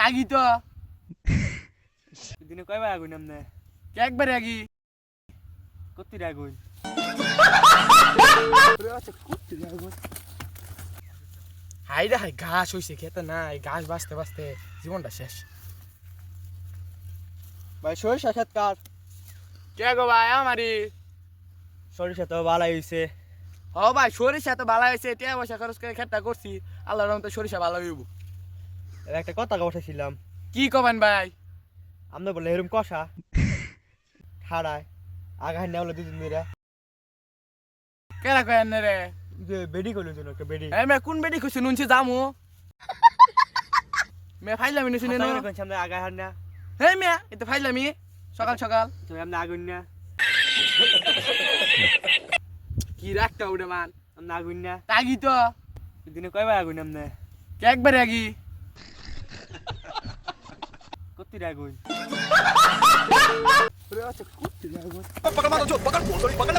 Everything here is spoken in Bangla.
আগি তো দিনে কয়বার আগুন আমনে একবারে আগি কত আগুন হাই রে হাই ঘাস হইছে খেতে নাই ঘাস বাঁচতে বাঁচতে জীবনটা শেষ। ভাই সরিষা ক্ষেত কার কে গো ভাই আমারই সরিষা তো ভালাই হইছে হ ভাই সরিষা তো ভালো হয়েছে টিয়া পয়সা খরচ করে খেতটা করছি আল্লাহর রহমতে সরিষা ভালো হইব। একটা কথা বসাইছিলাম কি কবেন ভাই আমনে বলে এরকম কষা খাড়ায় আগায় নেওয়া দুদিন ধরে কেরা কয়েন রে যে বেডি করলো জন্য একটা বেডি এ মে কোন বেটি খুশি নুনছি জামু মে ফাইলামি নুছি নে সামনে আগায় হার না হে মে এতে ফাইলামি সকাল সকাল তুমি আমনে আগুন না কি রাখটা উড়ে মান আমনে আগুন না আগি তো দিনে কয়বার আগুন আমনে একবারে আগি কত আগুন पकड़ मारो जो पकड़